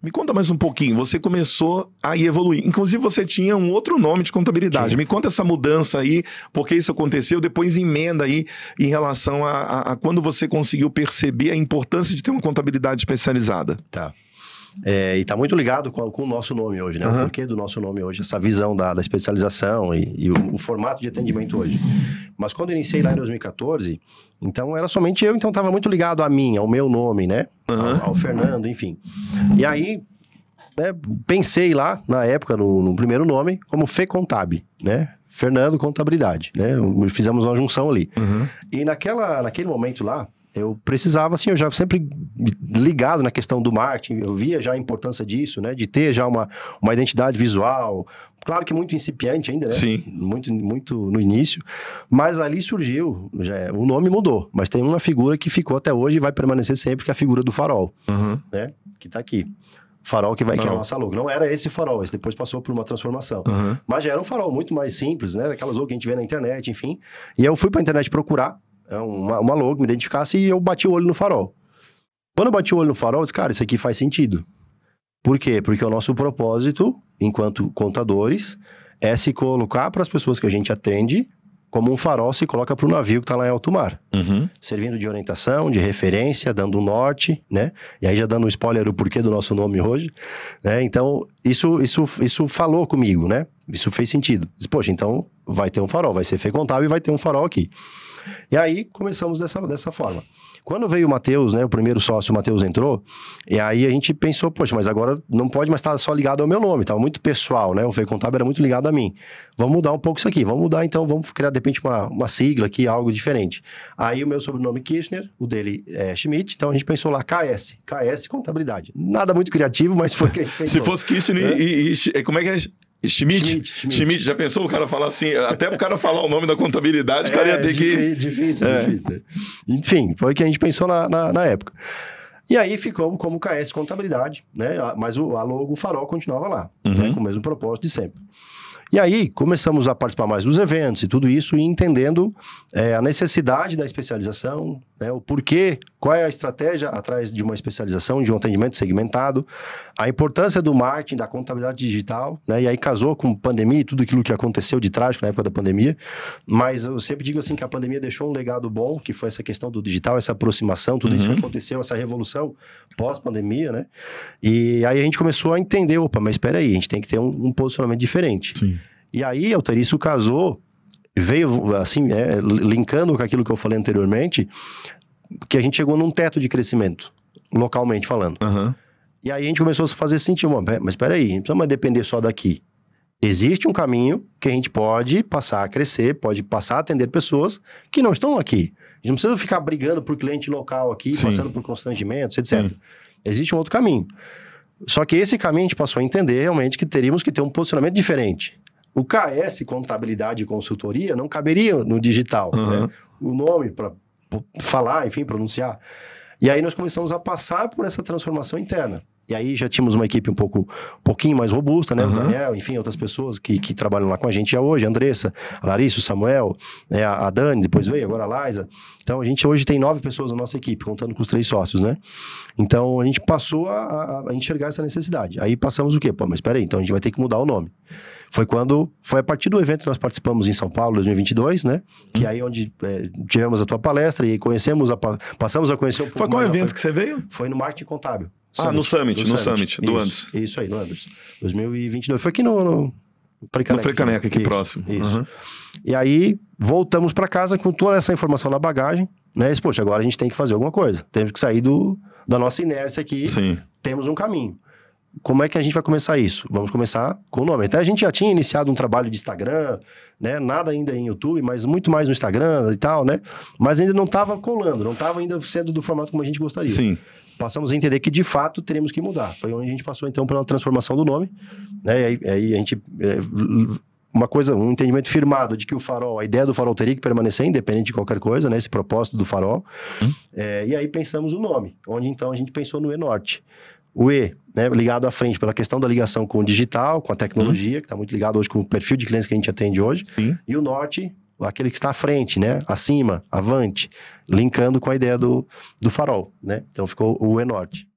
Me conta mais um pouquinho, você começou a evoluir, inclusive você tinha um outro nome de contabilidade, me conta essa mudança aí, porque isso aconteceu, depois emenda aí em relação a quando você conseguiu perceber a importância de ter uma contabilidade especializada. Tá. E tá muito ligado com o nosso nome hoje, né? O porquê do nosso nome hoje, essa visão da especialização e o formato de atendimento hoje. Mas quando eu iniciei lá em 2014, então era somente eu, então estava muito ligado a mim, ao meu nome, né? Ao Fernando, enfim. E aí, né, pensei lá, na época, no primeiro nome, como FEContab, né? Fernando Contabilidade, né? Fizemos uma junção ali. E naquele momento lá, eu precisava, assim, eu já sempre ligado na questão do marketing, eu via já a importância disso, né? De ter já uma identidade visual, claro que muito incipiente ainda, né? Sim. Muito no início, mas ali surgiu, o nome mudou, mas tem uma figura que ficou até hoje e vai permanecer sempre, que é a figura do farol, né? Que tá aqui. Farol que é a nossa logo. Não era esse farol, esse depois passou por uma transformação. Mas já era um farol muito mais simples, né? Daquelas logos que a gente vê na internet, enfim. E eu fui pra internet procurar uma logo, me identificasse, e eu bati o olho no farol. Quando eu bati o olho no farol, eu disse, cara, isso aqui faz sentido. Por quê? Porque o nosso propósito, enquanto contadores, é se colocar para as pessoas que a gente atende como um farol se coloca para o navio que está lá em alto mar. Servindo de orientação, de referência, dando um norte, né? E aí já dando um spoiler o porquê do nosso nome hoje, né? Então, isso falou comigo, né? Isso fez sentido. Disse, poxa, então vai ter um farol, vai ser FEContab e vai ter um farol aqui. E aí, começamos dessa forma. Quando veio o Matheus, né, o primeiro sócio, o Matheus entrou, e aí a gente pensou, poxa, mas agora não pode mais estar só ligado ao meu nome, estava muito pessoal, né, o FEContab era muito ligado a mim. Vamos mudar um pouco isso aqui, vamos mudar então, vamos criar de repente uma sigla aqui, algo diferente. Aí o meu sobrenome Kirchner, o dele é Schmidt, então a gente pensou lá KS Contabilidade. Nada muito criativo, mas foi o que a gente pensou. Se fosse Kirchner como é que é? Schmidt, já pensou o cara falar assim? Até o cara falar o nome da contabilidade, o cara ia ter que... Difícil. Enfim, foi o que a gente pensou na época. E aí ficou como KS Contabilidade, né? Mas a logo, o farol, continuava lá, né? Com o mesmo propósito de sempre. E aí, começamos a participar mais dos eventos e tudo isso, e entendendo a necessidade da especialização, né, o porquê, qual é a estratégia atrás de uma especialização, de um atendimento segmentado, a importância do marketing, da contabilidade digital, né, e aí casou com pandemia e tudo aquilo que aconteceu de trágico na época da pandemia, mas eu sempre digo assim que a pandemia deixou um legado bom, que foi essa questão do digital, essa aproximação, tudo isso que aconteceu, essa revolução pós-pandemia, né, e aí a gente começou a entender, opa, mas espera aí, a gente tem que ter um posicionamento diferente. Sim. E aí, Altair, casou, veio assim, linkando com aquilo que eu falei anteriormente, que a gente chegou num teto de crescimento, localmente falando. E aí a gente começou a fazer sentido, mas espera aí, não precisa mais depender só daqui. Existe um caminho que a gente pode passar a crescer, pode passar a atender pessoas que não estão aqui. A gente não precisa ficar brigando por cliente local aqui, passando por constrangimentos, etc. Existe um outro caminho. Só que esse caminho a gente passou a entender realmente que teríamos que ter um posicionamento diferente. O KS, Contabilidade e Consultoria, não caberia no digital, né? O nome para falar, enfim, pronunciar. E aí nós começamos a passar por essa transformação interna. E aí já tínhamos uma equipe um pouquinho mais robusta, né? O Daniel, enfim, outras pessoas que trabalham lá com a gente já hoje, a Andressa, a Larissa, o Samuel, né? A Dani, depois veio, agora a Liza. Então a gente hoje tem 9 pessoas na nossa equipe, contando com os 3 sócios, né? Então a gente passou a enxergar essa necessidade. Aí passamos o quê? Pô, mas espera aí, então a gente vai ter que mudar o nome. Foi a partir do evento que nós participamos em São Paulo, 2022, né? Que aí onde tivemos a tua palestra e passamos a conhecer um pouco. Foi qual evento que você veio? Foi no Marketing Contábil. No Summit, do Anderson. Isso aí, no Anderson. 2022. Foi aqui no Frecaneca. No Frecaneca, aqui próximo. Isso. E aí, voltamos para casa com toda essa informação na bagagem, né? E, poxa, agora a gente tem que fazer alguma coisa. Temos que sair da nossa inércia aqui. Sim. Temos um caminho. Como é que a gente vai começar isso? Vamos começar com o nome. Até a gente já tinha iniciado um trabalho de Instagram, né? Nada ainda em YouTube, mas muito mais no Instagram e tal, né? Mas ainda não estava colando, não estava ainda sendo do formato como a gente gostaria. Sim. Passamos a entender que, de fato, teremos que mudar. Foi onde a gente passou, então, pela transformação do nome. Né? E aí a gente... um entendimento firmado de que o farol, a ideia do farol teria que permanecer independente de qualquer coisa, né? Esse propósito do farol. E aí pensamos o nome, onde, então, a gente pensou no E-Norte. O E, né, ligado à frente pela questão da ligação com o digital, com a tecnologia, que está muito ligado hoje com o perfil de clientes que a gente atende hoje. E o Norte, aquele que está à frente, né? Acima, avante, linkando com a ideia do farol, né? Então ficou o E-Norte.